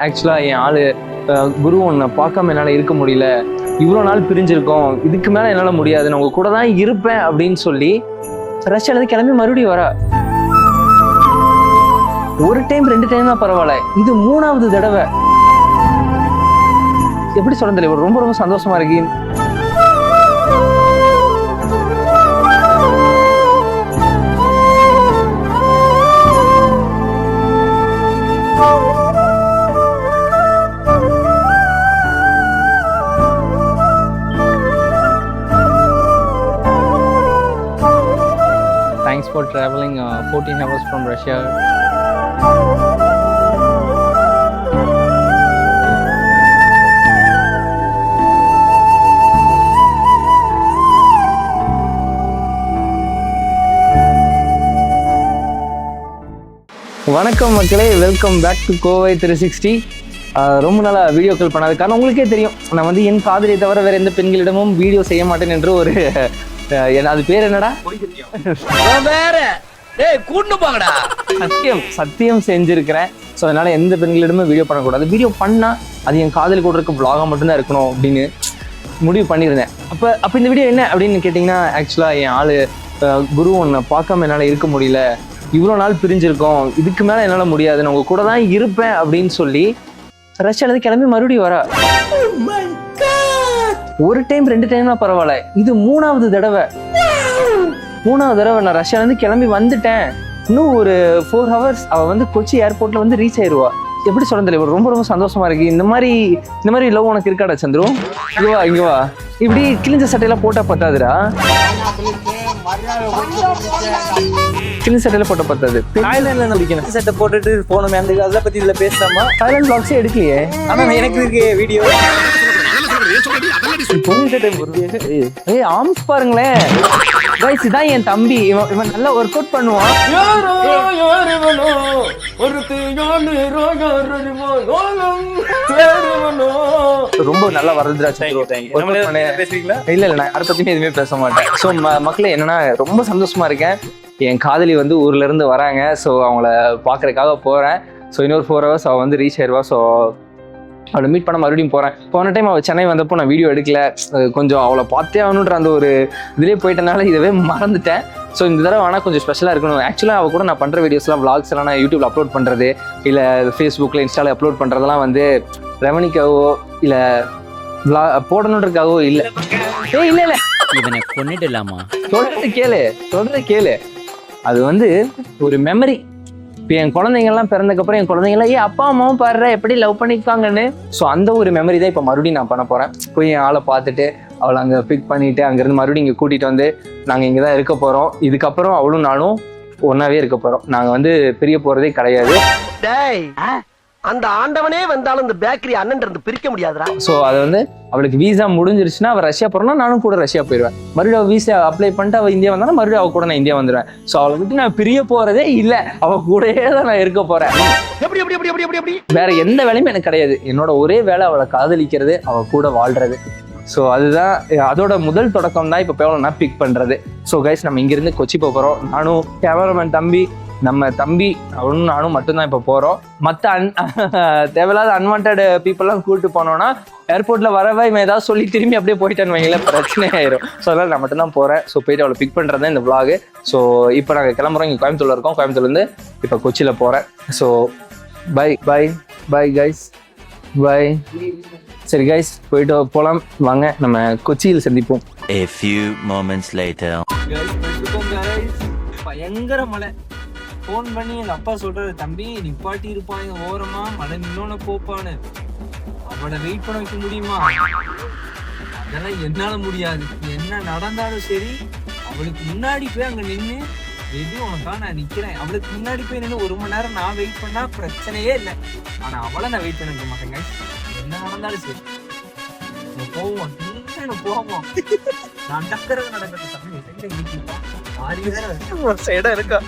ஆக்சுவலாக என் ஆள் குரு ஒன்றை பார்க்காம என்னால் இருக்க முடியல, இவ்வளோ நாள் பிரிஞ்சிருக்கோம், இதுக்கு மேலே என்னால் முடியாது, நான் உங்க கூட தான் இருப்பேன் அப்படின்னு சொல்லி ரஷ்யாவிலேருந்து கிளம்பி மறுபடியும் வரா. ஒரு டைம் 2 டைம் தான் பரவாயில்ல, இது 3வது தடவை. எப்படி சொல்ல தெரியல, ரொம்ப ரொம்ப சந்தோஷமா இருக்கு. Thanks for traveling 14 hours from Russia. வணக்கம் மக்களே, வெல்கம் பேக் டு கோவை 360. ரொம்ப நாளா வீடியோக்கள் பண்ணாது காரணம் உங்களுக்கே தெரியும், நான் வந்து என் காதலியை தவிர வேற எந்த பெண்களிடமும் வீடியோ செய்ய மாட்டேன் என்று ஒரு அது பேர் என்னடா, சத்தியம் செஞ்சிருக்கிறேன். ஸோ அதனால எந்த பெண்களிடமும் வீடியோ பண்ணக்கூடாது, வீடியோ பண்ணா அது என் காதலி கூட இருக்க vlog-ஆ மட்டும்தான் இருக்கணும் அப்படின்னு முடிவு பண்ணியிருந்தேன். அப்போ இந்த வீடியோ என்ன அப்படின்னு கேட்டிங்கன்னா, ஆக்சுவலாக என் ஆள் குரு ஒன்றை பார்க்காம என்னால் இருக்க முடியல, இவ்வளோ நாள் பிரிஞ்சிருக்கோம், இதுக்கு மேலே என்னால் முடியாது, நான் உங்க கூட தான் இருப்பேன் அப்படின்னு சொல்லி ரஷ்யாவிலேருந்து கிளம்பி மறுபடியும் வரா. ஒரு டைம் 2 டைம் தான் பரவாயில்ல, இது 3வது தடவை. 3வது தடவை நான் ரஷ்யாவிலேருந்து கிளம்பி வந்துட்டேன். இன்னும் ஒரு 4 hours அவள் வந்து கொச்சி ஏர்போர்ட்ல வந்து ரீச் ஆயிடுவா. எப்படி சொல்ல தெரியல, ரொம்ப ரொம்ப சந்தோஷமா இருக்கு. இந்த மாதிரி லவ் உனக்கு இருக்காடா சந்துரு? இங்க வா. இப்படி கிழிஞ்ச சட்டையெல்லாம் போட்டா பத்தாதுடா, கிழிஞ்ச சட்டையில போட்ட பத்தாது. தாய்லாந்துல பிடிக்கணும் சட்டை போட்டுட்டு போனோமே, அந்த அதை பத்தி இதுல பேசலாமா? தாய்லாந்து vlogs எடுக்கலையே, ஆனா எனக்கு இருக்கு வீடியோ. ஆம்ஸ் பாருங்களேன் கைஸ், இதான் என் தம்பி. இவன் நல்லா ஒர்க் அவுட் பண்ணுவான். ரொம்ப நல்லா வரதுடா. இல்ல நான் யாரை பத்தியுமே எதுவுமே பேச மாட்டேன். ஸோ மக்களே, என்னன்னா ரொம்ப சந்தோஷமா இருக்கேன். என் காதலி வந்து ஊர்ல இருந்து வராங்க. ஸோ அவங்கள பாக்குறதுக்காக போறேன். ஸோ இன்னொரு 4 hours அவள் வந்து ரீச் ஆயிடுவா. ஸோ அவளை மீட் பண்ண மறுபடியும் போகிறேன். போன டைம் அவள் சென்னை வந்தப்போ நான் வீடியோ எடுக்கல, கொஞ்சம் அவளை பார்த்தே ஆகணுன்ற அந்த ஒரு இதுலேயே போயிட்டனால இதவே மறந்துட்டேன். ஸோ இந்த தடவை ஆனால் கொஞ்சம் ஸ்பெஷலாக இருக்கணும். ஆக்சுவலாக அவள் கூட நான் பண்ணுற வீடியோஸ்லாம் vlogs எல்லாம் நான் யூடியூப்ல அப்லோட் பண்ணுறது, இல்லை ஃபேஸ்புக்கில் இன்ஸ்டாவில் அப்லோட் பண்ணுறதெல்லாம் வந்து ரெவனிக்காவோ இல்லை போடணுன்றதுக்காகவோ இல்லை. இல்லை இவனை கொன்னிடலாமா? சொல்றது கேளு. அது வந்து ஒரு மெமரி. இப்போ என் குழந்தைங்கள்லாம் பிறந்ததுக்கப்புறம் என் குழந்தைங்களாம் அப்பா அம்மாவும் பாடுற எப்படி லவ் பண்ணிக்காங்கன்னு, ஸோ அந்த ஒரு மெமரி தான் இப்போ மறுபடியும் நான் பண்ண போகிறேன். போய் என் ஆளை பார்த்துட்டு அவளை அங்கே பிக் பண்ணிவிட்டு அங்கேருந்து மறுபடியும் இங்கே கூட்டிகிட்டு வந்து நாங்கள் இங்கே தான் இருக்க போகிறோம். இதுக்கப்புறம் அவளும் நானும் ஒன்றாவே இருக்க போகிறோம். நாங்கள் வந்து பிரிய போகிறதே கிடையாது. அந்த ஆண்டவனே வந்தாலும் இந்த பேக்கரி அண்ணன் இருந்து பிரிக்க முடியாதுடா. ஸோ அது வந்து அவளுக்கு வீசா முடிஞ்சிருச்சுன்னா அவள் ரஷ்யா போறோம்னா நானும் கூட ரஷ்யா போயிடுவேன். மறுபடியும் அவள் வீசா அப்ளை பண்ணிட்டு அவள் இந்தியா வந்தாலும் மறுபடியும் அவள் கூட நான் இந்தியா வந்துடுவேன். ஸோ அவளை விட்டு நான் பிரிய போறதே இல்லை, அவள் கூடயே தான் நான் இருக்க போறேன். வேற எந்த வேலையுமே எனக்கு கிடையாது. என்னோட ஒரே வேலை அவளை காதலிக்கிறது, அவள் கூட வாழ்றது. ஸோ அதுதான் அதோட முதல் தொடக்கம் தான் இப்போ பேவலை நான் பிக் பண்றது. ஸோ கைஸ், நம்ம இங்கிருந்து கொச்சி போகிறோம். நானும் கேமராமேன் தம்பி, நம்ம தம்பி அவனும் நானும் மட்டும்தான் இப்போ போகிறோம். மற்ற தேவையில்லாத அன்வான்ட் பீப்புளெலாம் கூப்பிட்டு போனோன்னா ஏர்போர்ட்டில் வரவே இவன் ஏதாவது சொல்லி திரும்பி அப்படியே போயிட்டான்னு வைங்களேன், பிரச்சனை ஆயிரும். ஸோ அதனால் நான் மட்டும் தான் போகிறேன். ஸோ போயிட்டு அவளை பிக் பண்ணுறது தான் இந்த vlog. ஸோ இப்போ நாங்கள் கிளம்புறோம். இங்கே கோயம்புத்தூர்ல இருக்கோம். கோயம்புத்தூர்லேருந்து இப்போ கொச்சியில் போகிறேன். So bye guys, bye. சரி கைஸ், போயிட்டு போகலாம் வாங்க, நம்ம கொச்சியில் சந்திப்போம். A few moments later. பயங்கர மழை. ஃபோன் பண்ணி எங்கள் அப்பா சொல்கிறாரு, தம்பி நிப்பாட்டி இருப்பாங்க ஓரமா, மழை நின்னோன்னு போப்பான்னு. அவளை வெயிட் பண்ண வைக்க முடியுமா? அதெல்லாம் என்னால் முடியாது. என்ன நடந்தாலும் சரி, அவளுக்கு முன்னாடி போய் அங்கே நின்று எது உனக்கா நான் நிற்கிறேன். அவளுக்கு முன்னாடி போய் நின்று 1 மணி நேரம் நான் வெயிட் பண்ணால் பிரச்சனையே இல்லை. ஆனால் அவளை நான் வெயிட் பண்ண வைக்க மாட்டேங்க. என்ன நடந்தாலும் சரி போவோம், போவோம். நான் நடக்கிறது தம்பி இடம் இருக்கா?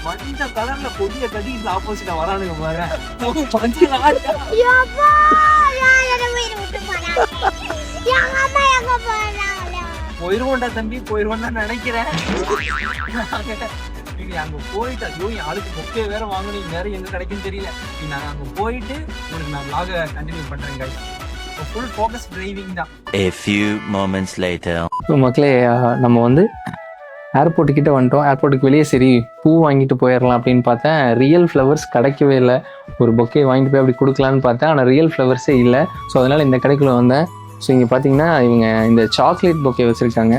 மஞ்ச கலர்ல கொடிய கட்டி ஆப்போசிட்டா வரானுங்க பாரு. போயிருவோண்டா தம்பி, போயிருவோம் தான் நினைக்கிறேன். நீங்க அங்க போயிட்டு ஐயோ என் ஆளுக்கு பொக்கே வேற வாங்கணும் வேற எங்க கிடைக்குன்னு தெரியல. நாங்க அங்க போயிட்டு உங்களுக்கு நான் vlog கண்டினியூ பண்றேன் guys. ஃபுல் ஃபோக்கஸ் டிரைவிங் தான். A few moments later. So மக்களே, நம்ம வந்து ஏர்போர்ட்டு கிட்ட வந்துட்டோம். ஏர்போர்ட்டுக்கு வெளியே சரி பூ வாங்கிட்டு போயிடலாம் அப்படின்னு பார்த்தேன். ரியல் ஃப்ளவர்ஸ் கிடைக்கவே இல்லை. ஒரு பொக்கே வாங்கிட்டு போய் அப்படி கொடுக்கலான்னு பார்த்தேன், ஆனால் ரியல் ஃப்ளவர்ஸே இல்லை. ஸோ அதனால் இந்த கடைக்குள்ள வந்தேன். ஸோ இங்கே பார்த்தீங்கன்னா இவங்க இந்த சாக்லேட் பொக்கே வச்சுருக்காங்க.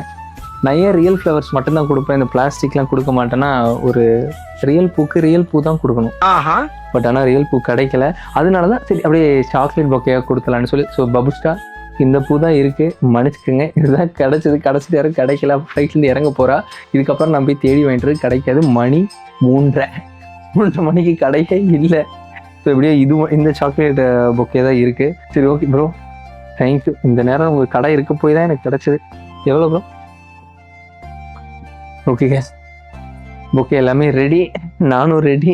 நான் ஏன் ரியல் ஃப்ளவர்ஸ் மட்டும்தான் கொடுப்பேன், இந்த பிளாஸ்டிக்லாம் கொடுக்க மாட்டேன்னா, ஒரு ரியல் பூக்கு ரியல் பூ தான் கொடுக்கணும். பட் ஆனால் ரியல் பூ கிடைக்கல. அதனால தான் சரி அப்படியே சாக்லேட் பொக்கையாக கொடுக்கலான்னு சொல்லி. ஸோ பபுஸ்டா இந்த பூ தான் இருக்குது, மன்னிச்சுக்கோங்க, இதுதான் கிடச்சிட்டு யாரும் கிடைக்கல. ஃப்ளைட்லேருந்து இறங்க போகிறா. இதுக்கப்புறம் நான் போய் தேடி வாங்கிட்டு கிடைக்காது. மணி 3:30 மணிக்கு கடையே இல்லை. ஸோ இப்படியே இந்த சாக்லேட் பொக்கே தான் இருக்குது. சரி ஓகே ப்ரோ, தேங்க்யூ. இந்த நேரம் உங்கள் கடை இருக்க போய் தான் எனக்கு கிடச்சிது. எவ்வளோ ப்ரோ? ஓகே கேஸ், ஓகே எல்லாமே ரெடி, நானும் ரெடி.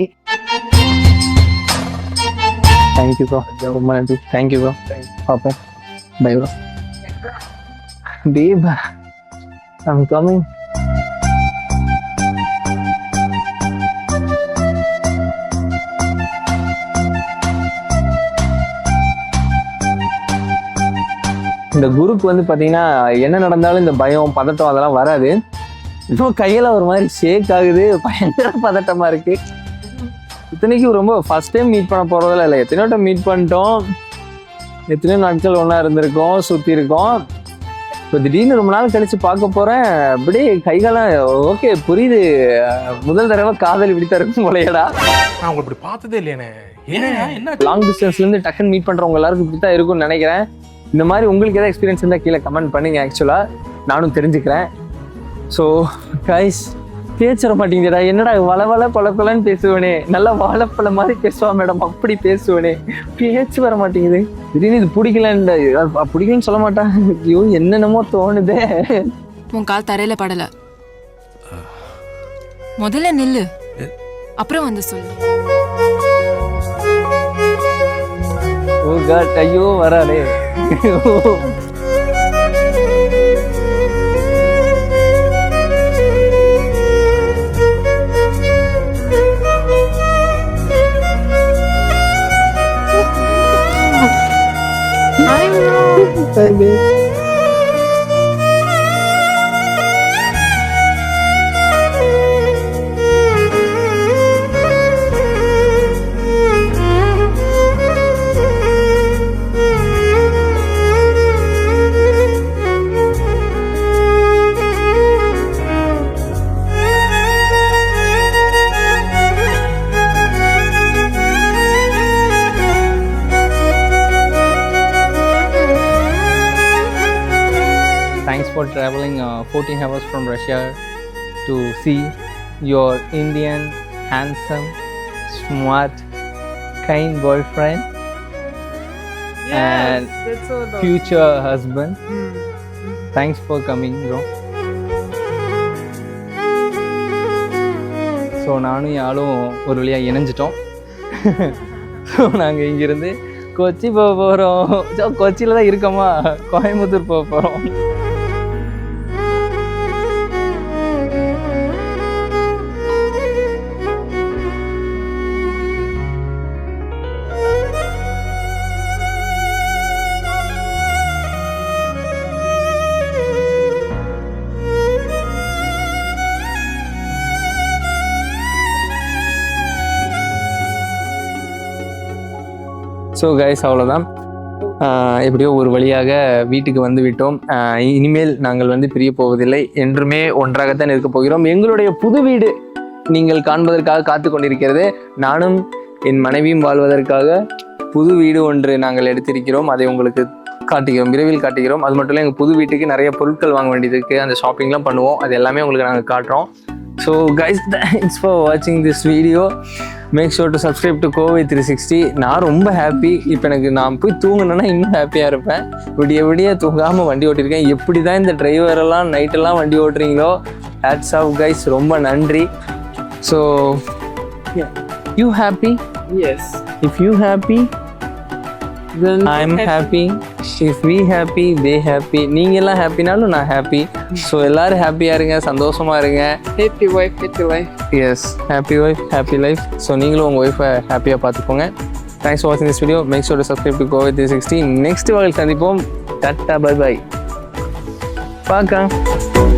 தேங்க்யூ ப்ரோ, ரொம்ப நன்றி. தேங்க்யூ ப்ரோ, பார்ப்போம். Bye bro. டேபா ஐம் கமிங். இந்த குருக்கு வந்து பார்த்தீங்கன்னா என்ன நடந்தாலும் இந்த பயம் பதட்டம் அதெல்லாம் வராது. இன்னும் கையில் ஒரு மாதிரி ஷேக் ஆகுது, பயங்கர பதட்டமாக இருக்குது. இத்தனைக்கும் ரொம்ப ஃபர்ஸ்ட் டைம் மீட் பண்ண போகிறதில்ல, இல்லை எத்தனையோ டைம் மீட் பண்ணிட்டோம், எத்தனையோ நாட்கள் ஒன்றா இருந்திருக்கோம், சுற்றி இருக்கோம். இப்போ திடீர்னு ரொம்ப நாள் கழித்து பார்க்க போகிறேன். அப்படியே கைகாலம் ஓகே புரியுது. முதல் தடவை காதல் இப்படித்தான் இருக்கும் போலையடா. நான் உங்களை இப்படி பார்த்ததே இல்லையானே. என்ன லாங் டிஸ்டன்ஸ்லேருந்து டக்குன்னு மீட் பண்ணுறவங்க எல்லாருக்கும் இப்படி தான் இருக்கும்னு நினைக்கிறேன். இந்த மாதிரி உங்களுக்கு ஏதாவது எக்ஸ்பீரியன்ஸ் இருந்தால் கீழே கமெண்ட் பண்ணுங்க. ஆக்சுவலாக நானும் தெரிஞ்சுக்கிறேன். ஸோ கைஸ், பேச்ச மாட்டேங்குதுடா. என்னடா வள கொலன்னு பேசுவேனே, நல்லா வாழைப்பழ மாதிரி பேசுவா மேடம், அப்படி பேசுவேனே, பேச்சு வர மாட்டேங்குது. திடீர்னு இது பிடிக்கலன்னு சொல்ல மாட்டான். ஐயோ என்னென்னமோ தோணுதே. உன் கால் தரையில படல, முதல்ல நில்லு, அப்புறம் வந்து சொல்லு. ஓ காட், ஐயோ வரானே. Thanks for traveling 14 hours from Russia to see your Indian, handsome, smart, kind boyfriend and future husband. Thanks for coming, bro. So நானும் யாரும் ஒரு வழியாக இணைஞ்சிட்டோம். ஸோ நாங்கள் இங்கேருந்து கொச்சி போக போகிறோம். ஸோ கொச்சியில் தான் இருக்கோமா, கோயம்புத்தூர் போக போகிறோம். ஸோ கைஸ், அவ்வளோதான். எப்படியோ ஒரு வழியாக வீட்டுக்கு வந்து விட்டோம். இனிமேல் நாங்கள் வந்து பிரிய போவதில்லை, என்றுமே ஒன்றாகத்தான் இருக்க போகிறோம். எங்களுடைய புது வீடு நீங்கள் காண்பதற்காக காத்து கொண்டிருக்கிறது. நானும் என் மனைவியும் வாழ்வதற்காக புது வீடு ஒன்று நாங்கள் எடுத்திருக்கிறோம். அதை உங்களுக்கு காட்டுகிறோம், விரைவில் காட்டுகிறோம். அது மட்டும் இல்லை, எங்கள் புது வீட்டுக்கு நிறைய பொருட்கள் வாங்க வேண்டியது இருக்குது. அந்த ஷாப்பிங்லாம் பண்ணுவோம், அது எல்லாமே உங்களுக்கு நாங்கள் காட்டுறோம். ஸோ கைஸ், தேங்க்ஸ் ஃபார் வாட்சிங் this video. Make sure to subscribe to Kovai 360. நான் ரொம்ப ஹாப்பி. இப்போ எனக்கு நான் போய் தூங்கினேன்னா இன்னும் ஹாப்பியாக இருப்பேன். விடிய தூங்காமல் வண்டி ஓட்டியிருக்கேன். எப்படி தான் இந்த டிரைவரெல்லாம் நைட்டெல்லாம் வண்டி ஓட்டுறீங்களோ, ஹேட்ஸ் ஆஃப் கைஸ், ரொம்ப நன்றி. So you happy? Yes. If you happy, Then I am happy. If we happy they happy. நீங்கள் எல்லாம் ஹாப்பினாலும் நான் ஹாப்பி. ஸோ எல்லாரும் ஹாப்பியாக இருங்க, சந்தோஷமா இருங்க. happy wife. Yes, happy wife happy life. So நீங்களும் உங்கள் ஒய்ஃபை ஹாப்பியாக பார்த்துக்கோங்க. தேங்க்ஸ் ஃபார் வாட்சிங் this video. Make sure to subscribe to Kovai 360. Next வாரம் சந்திப்போம். டாட்டா, பை பை, பார்க்கலாம்.